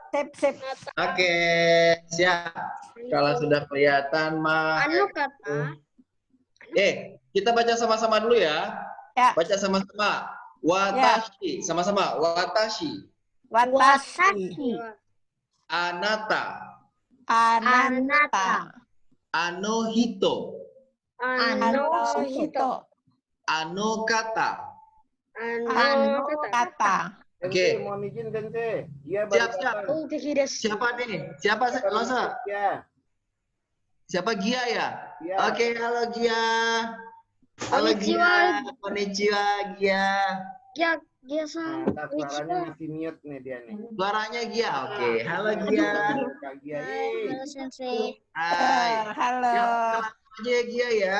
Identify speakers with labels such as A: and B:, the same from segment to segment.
A: Sip, sip.
B: Oke, siap. Kalau sudah kelihatan mah.
C: Anu kata.
B: Kita baca sama-sama dulu ya.
A: Ya.
B: Baca sama-sama. Watashi, sama-sama. Watashi.
A: Watashi.
B: Anata.
A: Anata.
B: Anohito.
A: Anohito.
B: Anokata.
A: Anokata.
B: Oke.
D: Mohon izin Sensei. Dia
B: Siap,
D: baru
B: siap.
D: datang.
B: Siapa nih? Siapa Losa?
D: Ya.
B: Siapa Gia ya?
D: Ya.
B: Oke, halo Gia. Halo Gia. Konnichiwa Gia.
D: Nah, suaranya masih mute nih dia nih.
B: Suaranya Gia. Oke, halo Gia.
D: Kak Gia.
C: Halo Sensei.
B: Hai.
A: Halo.
B: Ya, kita langsung aja ya Gia ya.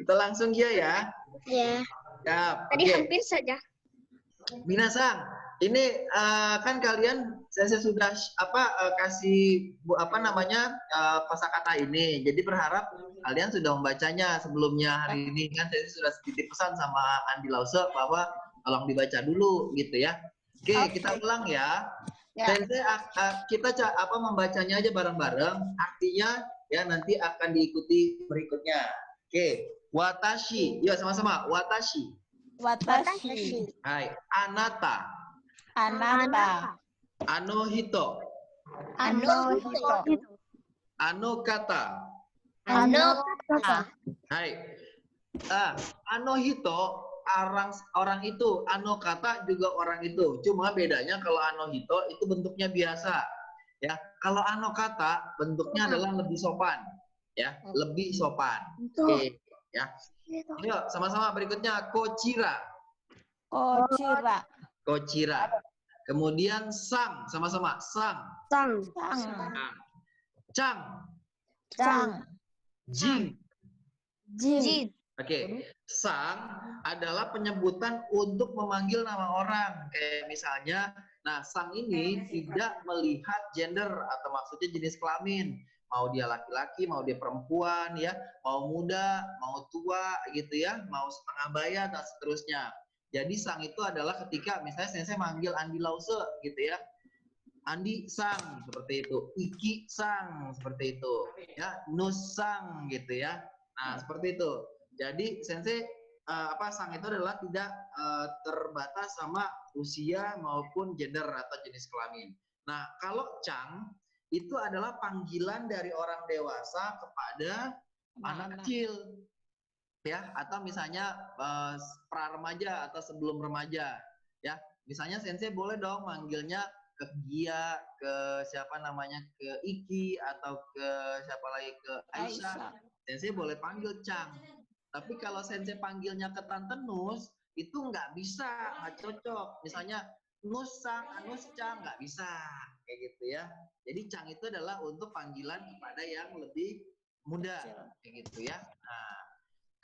B: Kita langsung Gia ya.
C: Ya.
B: Siap.
C: Tadi
B: Oke.
C: hampir saja.
B: Minasang, ini kan kalian saya sudah kasih kosakata ini. Jadi berharap kalian sudah membacanya sebelumnya hari ini kan saya sudah titip pesan sama Andi Lause bahwa tolong dibaca dulu gitu ya. Oke, kita ulang ya. Sensei kita membacanya aja bareng-bareng. Artinya ya nanti akan diikuti berikutnya. Oke, watashi. Yuk sama-sama. Watashi.
A: Watashi.
B: Hai, anata.
A: Anata.
B: Anohito.
A: Anohito.
B: Anokata.
C: Anokata.
B: Hai. Anohito orang itu, anokata juga orang itu. Cuma bedanya kalau anohito itu bentuknya biasa. Ya, kalau anokata bentuknya adalah lebih sopan. Ya, lebih sopan. Oke, ya. Yuk, sama-sama berikutnya Kochira.
A: Kochira.
B: Kochira. Kemudian sang, sama-sama sang.
C: Sang.
B: Chang.
A: Chang.
B: Jing.
C: Jin.
B: Oke, sang adalah penyebutan untuk memanggil nama orang. Kayak misalnya, nah sang ini tidak melihat gender atau maksudnya jenis kelamin. Mau dia laki-laki, mau dia perempuan, ya, mau muda, mau tua, gitu ya, mau setengah baya dan seterusnya. Jadi sang itu adalah ketika misalnya saya manggil Andi Lause, gitu ya, Andi sang seperti itu, Iki sang seperti itu, ya, Nus sang gitu ya. Nah seperti itu. Jadi sensei sang itu adalah tidak terbatas sama usia maupun gender atau jenis kelamin. Nah kalau Chang itu adalah panggilan dari orang dewasa kepada anak kecil, ya, atau misalnya pra remaja atau sebelum remaja, ya. Misalnya sensei boleh dong manggilnya ke Gia, ke siapa namanya, ke Iki, atau ke siapa lagi, ke Aisyah. Sensei boleh panggil Chang. Tapi kalau sensei panggilnya ke Tante Nus, itu nggak bisa, nggak cocok. Misalnya Nus Sang, Nus Chang, nggak bisa. Kayak gitu ya. Jadi Chang itu adalah untuk panggilan kepada yang lebih muda. Kayak gitu ya. Nah,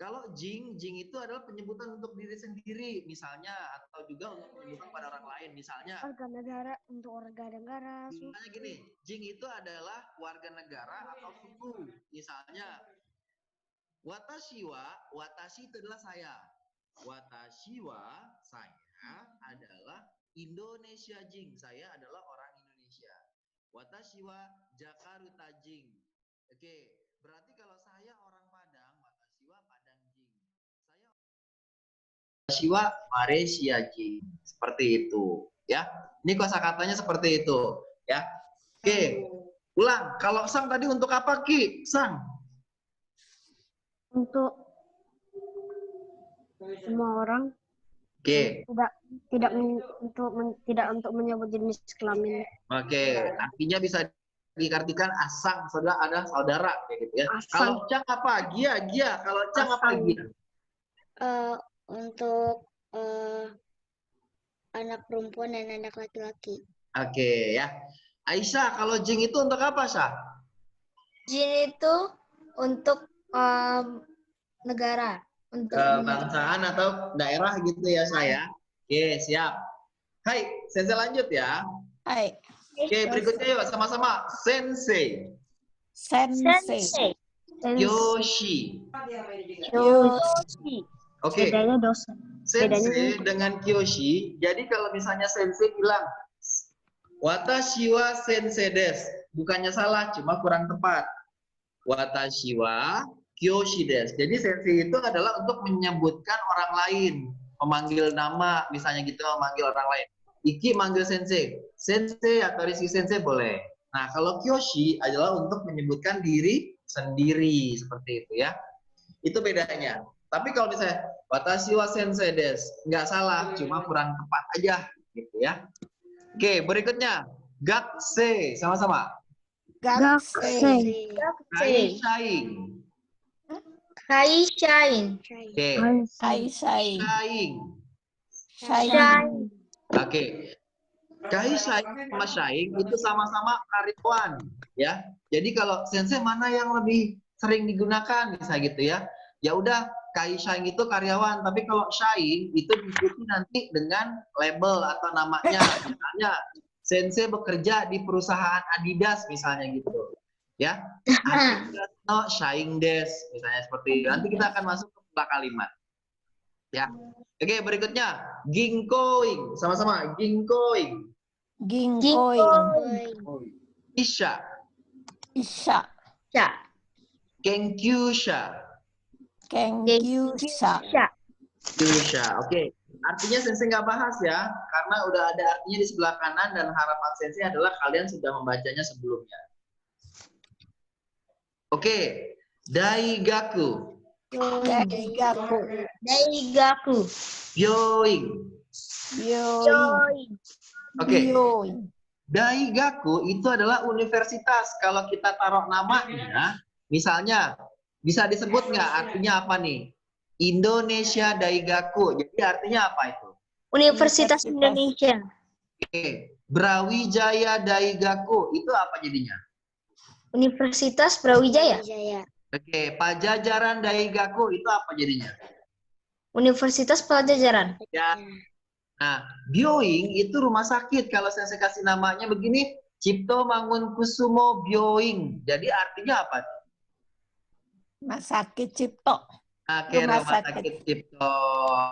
B: kalau Jing itu adalah penyebutan untuk diri sendiri, misalnya, atau juga untuk penyebutan pada orang lain, misalnya.
C: Warga negara untuk warga negara.
B: Misalnya gini, Jing itu adalah warga negara atau suku. Misalnya, watashi itu adalah saya. Watashi saya adalah Indonesia Jing. Saya adalah orang Indonesia. Watashi wa Jakarta Jing. Oke, berarti kalau saya orang Padang, watashi wa Padang Jing. Saya watashi wa Malaysia Jing. Seperti itu, ya. Ini kosakatanya seperti itu, ya. Oke. Ulang. Kalau sang tadi untuk apa, Ki? Sang.
C: Untuk semua orang.
B: Oke.
C: Tidak untuk menyebut jenis kelamin.
B: Oke, artinya bisa diartikan asang, ada saudara kayak gitu ya.
C: Asang.
B: Kalau Cang apa? Gia. Kalau Cang apa Gia?
C: Untuk anak perempuan dan anak laki-laki.
B: Oke ya. Aisyah, kalau Jing itu untuk apa, Syah?
C: Jin itu untuk negara. Untuk
B: kebangsaan atau daerah gitu ya saya. Oke, siap. Hai, sensei lanjut ya.
A: Hai.
B: Oke, berikutnya yuk sama-sama. Sensei.
A: Sensei.
B: Kyoshi.
C: Yoshi.
B: Oke.
C: Bedanya dosen.
B: Sensei dengan Kyoshi. Jadi kalau misalnya sensei bilang Watashi wa sensei desu. Bukannya salah, cuma kurang tepat. Watashi wa kyoshi desu. Jadi sensei itu adalah untuk menyebutkan orang lain, memanggil nama, misalnya gitu, memanggil orang lain. Iki manggil sensei, sensei atau Rizky sensei boleh. Nah, kalau kyoshi adalah untuk menyebutkan diri sendiri, seperti itu ya. Itu bedanya. Tapi kalau misalnya watashi wa sensei desu, nggak salah, cuma kurang tepat aja, gitu ya. Oke, berikutnya gakse, sama-sama.
A: Gakusei.
B: Kaishain.
C: Kaishain.
B: Oke,
A: Kaisai.
B: shaing.
A: Shaing.
B: Oke. Kaishain sama shaing itu sama-sama karyawan, ya. Jadi kalau sensei mana yang lebih sering digunakan, bisa gitu ya. Ya udah, kaishain itu karyawan, tapi kalau shaing itu diikuti nanti dengan label atau namanya. Misalnya sensei bekerja di perusahaan Adidas misalnya gitu. Ya. Adidas no shaing desu misalnya seperti itu. Nanti kita akan masuk ke pola kalimat. Ya. Oke, berikutnya ginkoing, sama-sama ginkoing.
A: Ginkoing.
B: Isha,
A: Isha.
B: kenkyusha.
A: Kenkyusha.
B: Kyusha. Oke. Artinya sensei nggak bahas ya, karena udah ada artinya di sebelah kanan dan harapan sensei adalah kalian sudah membacanya sebelumnya. Oke. Daigaku.
A: Daigaku.
B: Byoing.
A: Byoing.
B: Oke.
A: Byoing.
B: Daigaku itu adalah universitas. Kalau kita taruh namanya, misalnya bisa disebut nggak artinya apa nih? Indonesia Daigaku. Jadi artinya apa itu?
C: Universitas Indonesia.
B: Oke. Brawijaya Daigaku itu apa jadinya?
C: Universitas Brawijaya.
B: Oke. Pajajaran Daigaku itu apa jadinya?
C: Universitas Pajajaran.
B: Ya. Nah, Byoing itu rumah sakit. Kalau saya kasih namanya begini, Cipto Mangunkusumo Byoing. Jadi artinya apa?
A: Rumah sakit Cipto.
B: Oke, rumah sakit Cipto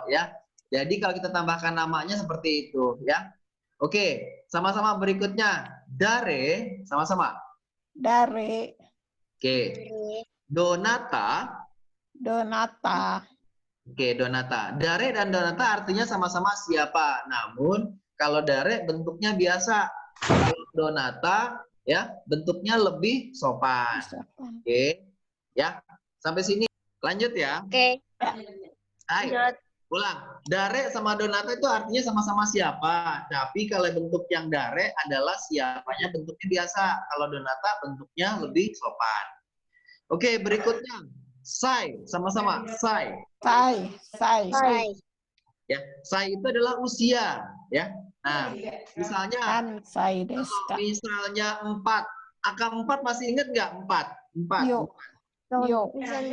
B: ya. Jadi kalau kita tambahkan namanya seperti itu ya. Oke, sama-sama berikutnya. Dare, sama-sama.
A: Dare.
B: Oke. Donata.
A: Donata.
B: Oke, Donata. Dare dan Donata artinya sama-sama siapa. Namun kalau Dare bentuknya biasa. Kalau Donata ya bentuknya lebih sopan. Oke. Ya. Sampai sini. Lanjut ya.
C: Oke.
B: Ayo. Ulang. Dare sama Donata itu artinya sama-sama siapa. Tapi kalau bentuk yang Dare adalah siapanya bentuknya biasa. Kalau Donata bentuknya lebih sopan. Oke, berikutnya. Sai, sama-sama. Sai.
A: Sai.
B: Ya, sai itu adalah usia, ya. Nah, misalnya
A: Sai desu ka.
B: misalnya 4. Angka 4 masih ingat nggak? 4.
A: Yo. Yo.
B: Yong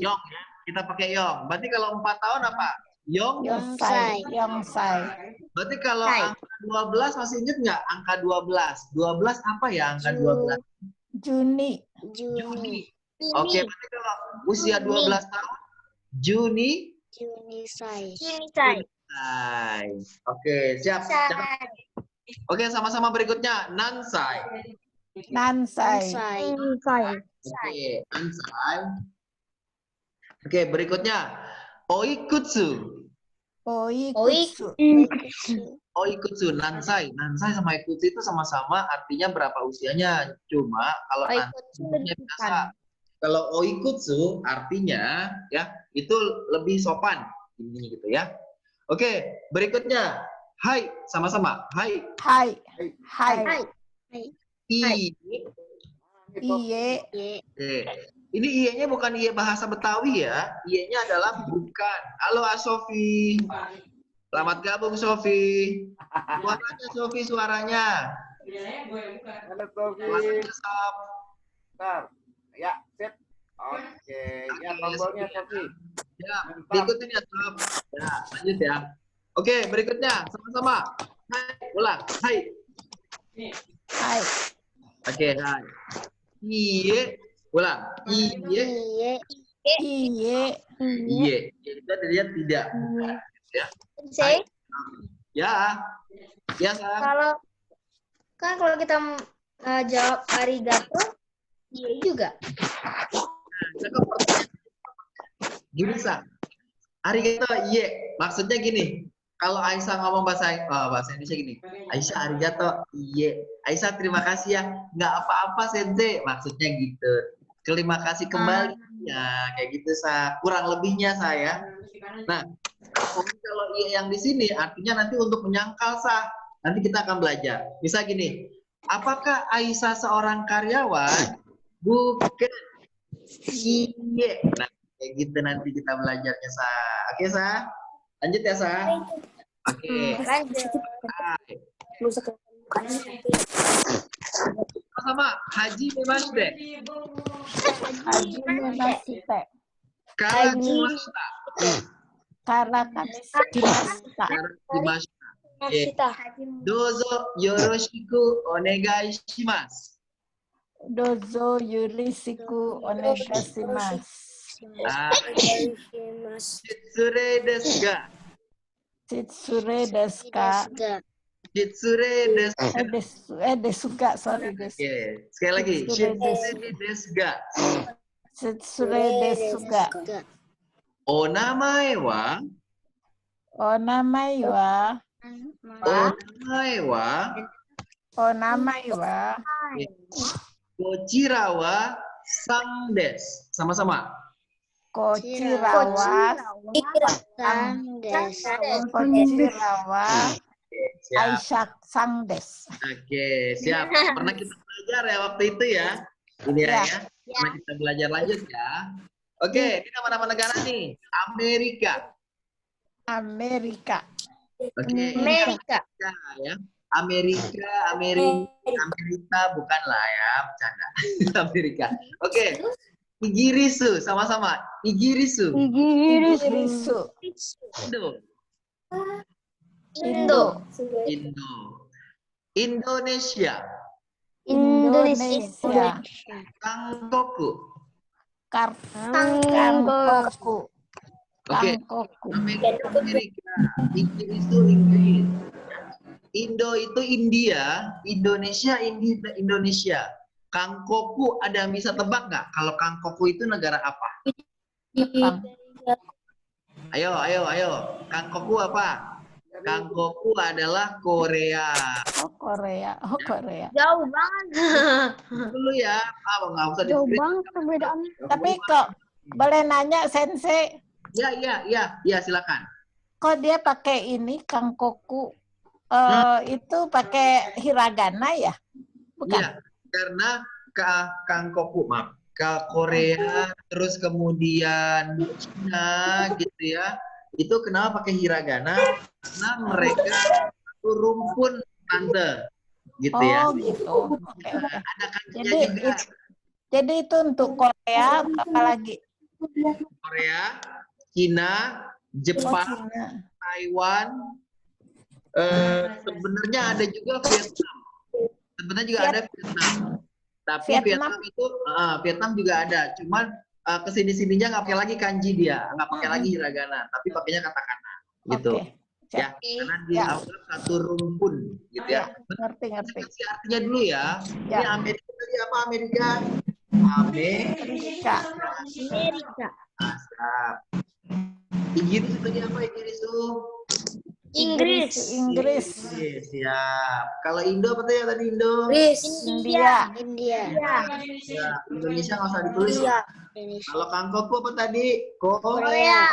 B: ya. Kita pakai yong. Berarti kalau 4 tahun apa? Yong.
A: Yongsai.
B: Berarti kalau angka 12 masih ingat nggak? Angka 12. 12 apa ya angka 12?
A: Juni.
B: Oke, berarti kalau usia 12 tahun, Juni. Oke, siap. Oke, sama-sama berikutnya. Nansai. Oke, Nansai. Oke, berikutnya. Oikutsu. Oikutsu, Nansai. Nansai sama Oikutsu itu sama-sama artinya berapa usianya. Cuma kalau Nansai biasa. Kalau Oikutsu artinya ya itu lebih sopan intinya gitu ya. Oke, berikutnya. Hai, sama-sama. Hai.
A: Iye.
B: Ini iye-nya bukan iye bahasa Betawi ya. Iye-nya adalah bukan. Halo Sofi. Selamat gabung Sofi. Suaranya Sofi, suaranya.
D: Halo Sofi. Bentar. Ya, sip. Oke, ya tombolnya Sofi.
B: Ya, ikutin ya Sof. Ya, lanjut ya. Oke, berikutnya sama-sama. Hai, ulang. Hai. Oke, hai. Iye, ulang. Iye. Itu dia tidak. Ya. Ya. Ya, Sang.
C: Kalau kita jawab arigato, iya juga.
B: Cakep pertanyaan. Gini, Sang. Arigato, iye. Maksudnya gini. Kalau Aisyah ngomong bahasa Indonesia gini. Aisyah, arigato, iye. Aisyah, terima kasih ya. Nggak apa-apa, Sensei. Maksudnya gitu. Terima kasih kembali. Ya, kayak gitu, Sa. Kurang lebihnya, saya. Nah, kalau iye yang di sini artinya nanti untuk menyangkal, Sa. Nanti kita akan belajar. Bisa gini. Apakah Aisyah seorang karyawan? Bukan. Iye. Nah, kayak gitu nanti kita belajarnya, Sa. Oke, Sa? Lanjut ya, Sa? Oke.
C: Lanjut.
B: Sama-sama. Haji Memashite.
A: Haji memashite.
B: Karakimashita.
A: Karakimashita.
B: Karakimashita. Oke. Dozo yoroshiku onegai shimasu.
A: Dozo yurisiku onegashimasu.
B: Shitsure desu ga.
A: Chitsure desu ka?
B: Shitsure desu.
A: Desuga, sorry desu.
B: Oke. Sekali lagi. Shitsure desu ga.
A: Chitsure desuga.
B: Onamae wa.
A: Onamai wa?
B: Onamae wa.
A: Onamai wa?
B: Kochira wa sang desu. Sama-sama.
A: Kochirawa? Kochirawa?
B: Siap.
A: Aisyah sang desu.
B: Oke, siap. Pernah kita belajar ya waktu itu ya. Ini ya. Pernah kita belajar lanjut ya. Oke, ini nama-nama negara nih. Amerika.
A: Amerika.
B: Oke, ini
C: Amerika.
B: ya. Amerika bukan lah ya, bercanda. Amerika. Oke. Igirisu, sama-sama. Igirisu.
A: Igirisu.
B: Indo.
C: Indo.
B: Indonesia.
A: Indonesia.
B: Kangkoku.
A: Kangkoku.
B: Oke.
A: Kangkoku.
B: Amerika. Inggris itu Inggris. Indo itu India, Indonesia Indonesia. Kangkoku ada yang bisa tebak nggak? Kalau Kangkoku itu negara apa?
A: Jepang.
B: Ayo. Kangkoku apa? Kangkoku adalah Korea.
A: Oh, Korea.
C: Jauh banget.
B: Dulu ya, nggak usah
C: Jauh
B: di-screen.
C: banget perbedaannya.
A: Tapi kok boleh nanya Sensei,
B: Ya, silakan.
A: kok dia pakai ini Kangkoku itu pakai hiragana ya? Bukan?
B: Iya, karena Kangkoku, maaf, ke Korea, terus kemudian Cina gitu ya. Itu kenapa pakai hiragana? Karena mereka satu rumpun tante, gitu ya.
A: Oh, gitu. Oke.
B: Ada kanjinya juga.
A: Jadi itu untuk Korea, apa lagi?
B: Korea, Cina, Jepang,
A: Cina.
B: Taiwan. Sebenarnya ada juga Vietnam. Ada Vietnam. Tapi Vietnam itu Vietnam juga ada. Cuman kesini-sininya nggak pakai lagi kanji dia, nggak pakai lagi hiragana, tapi pakainya katakana gitu.
A: Oke.
B: Ya, karena dianggap satu rumpun gitu ya.
A: Ngerti.
B: Kasih artinya dulu ya.
A: Ya.
B: Ini Amerika tadi apa Amerika?
A: Amerika.
B: Asap. Inggris tadi apa Inggris tuh?
C: Inggris.
B: Siap. Kalau Indo apa tuh ya tadi Indo?
A: India.
B: Ya, Indonesia nggak usah ditulis. Kalau Kangkoku apa tadi?
A: Korea.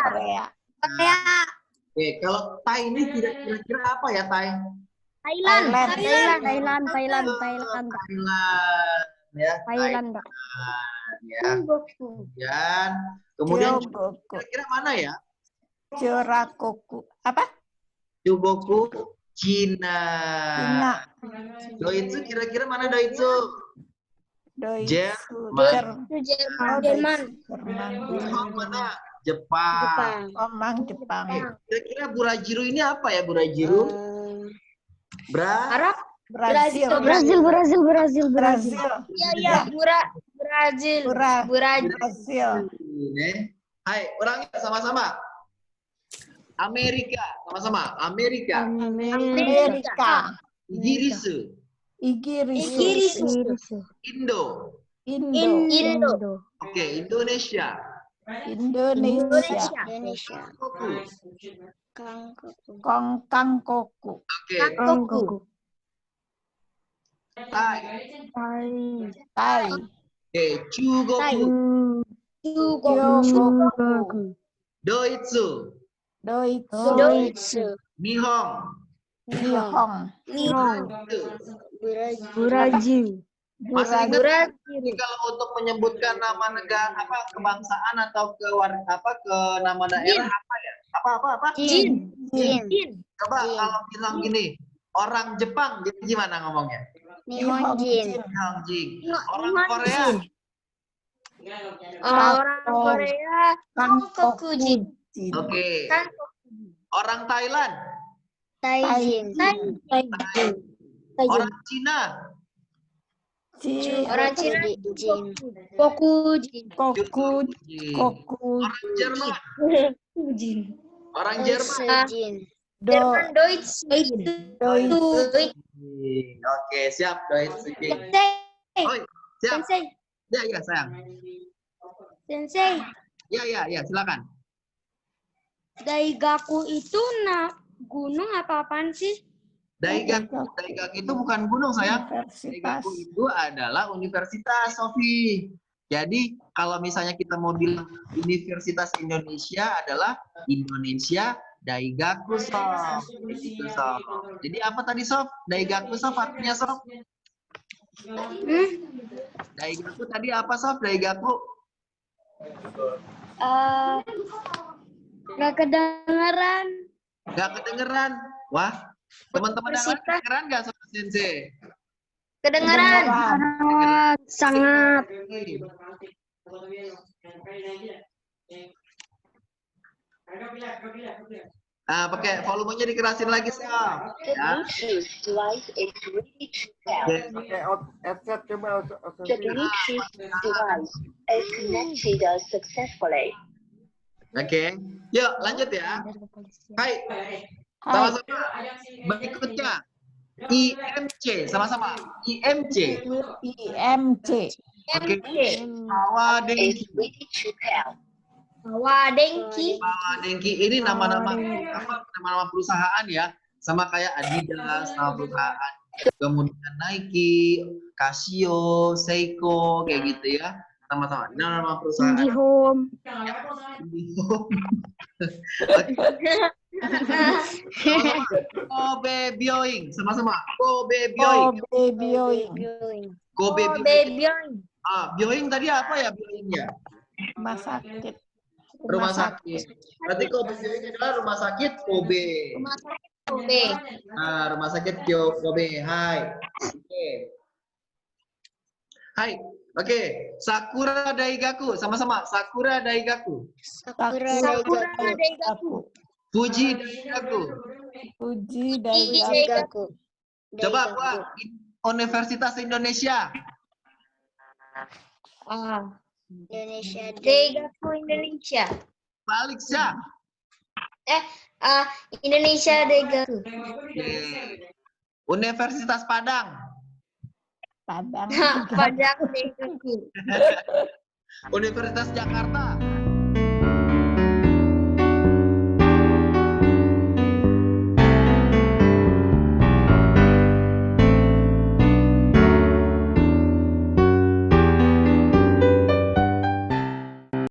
B: Oke, kalau Thai ini kira-kira apa ya Thai?
C: Thailand.
B: Ya.
C: Thailand.
B: Ya. Kemudian
A: Jogoku.
B: kira-kira mana ya?
A: Jorakoku. Apa?
B: Chugoku, Cina.
A: Cina.
B: Doitsu kira-kira mana Doitsu?
A: Jerman.
C: Jerman.
B: Jepang mana? Jepang.
A: Jepang.
B: Kira-kira Burajiru ini apa ya Burajiru?
C: Arab.
A: Brazil.
C: Brazil. Iya, Brazil.
A: Brazil.
B: Hai, orangnya sama-sama. Amerika, sama-sama. Amerika.
A: Amerika.
B: Igirisu.
A: Igirisu.
B: Indo.
A: Indo.
B: Oke, Indonesia.
A: Indonesia.
B: Koku.
A: Kangkoku.
B: Oke, Thai.
A: Tai.
B: Oke, Chugoku.
A: Kyogoku.
B: Doitsu.
A: Deutsche.
B: Nihong.
A: Nihong.
C: Brazil.
B: Masih ingat
A: Brazil.
B: Jadi kalau untuk menyebutkan nama negara kebangsaan atau ke nama daerah apa ya? Apa?
C: Jin.
B: Coba kalau bilang gini, orang Jepang jadi gimana ngomongnya?
C: Nihonjin.
B: Nihonjin. Orang Korea.
C: Orang Korea.
A: Kangkokujin.
B: Oke. Orang Thailand.
C: Taijin.
B: Orang Cina.
C: Orang Cina. Kokujin.
B: Orang Jerman. Orang Jerman.
C: Jerman Deutsch.
B: Oke, siap Deutsch. Oh, siap.
C: Sensei.
B: Ya, sayang.
C: Sensei.
B: Ya, silakan.
C: Daigaku itu gunung apa-apaan sih?
B: Daigaku itu bukan gunung, sayang.
A: Universitas.
B: Daigaku itu adalah universitas, Sofi. Jadi kalau misalnya kita mau bilang Universitas Indonesia adalah Indonesia Daigaku, Sof. Itu, Sof. Jadi apa tadi, Sof? Daigaku, Sof, artinya, Sof? Daigaku tadi apa, Sof? Daigaku?
C: Nggak kedengeran.
B: Nggak kedengeran. Wah, teman-teman yang lain kedengeran nggak, Sof Sensei?
C: Kedengeran. Sangat.
B: Nah, pakai volumenya dikerasin lagi, Sof. Ya.
D: Pakai headset coba.
B: Oke, yuk lanjut ya. Hai, sama-sama. Berikutnya IMC, sama-sama. IMC.
A: IMC.
B: Oke. Awadengki. Awadengki ini nama-nama perusahaan ya, sama kayak Adidas, nama perusahaan. Kemudian Nike, Casio, Seiko, kayak gitu ya. Sama-sama. Nama perusahaan.
C: Home.
B: Kobe Bioing, sama-sama. Kobe Bioing. Kobe Bioing. Bioing tadi apa ya Bioingnya?
A: Rumah sakit.
B: Rumah sakit. Berarti Kobe Bioing adalah rumah sakit Kobe. Nah, rumah sakit Kobe. Hai. Oke. Hai. Oke. Sakura Daigaku, sama-sama. Sakura Daigaku. Fuji Daigaku. Coba buat Universitas Indonesia.
C: Daigaku Indonesia.
B: Balik Syah.
C: Indonesia Daigaku.
B: Universitas Padang.
A: Padang.
C: Padang Daigaku.
B: Universitas Jakarta.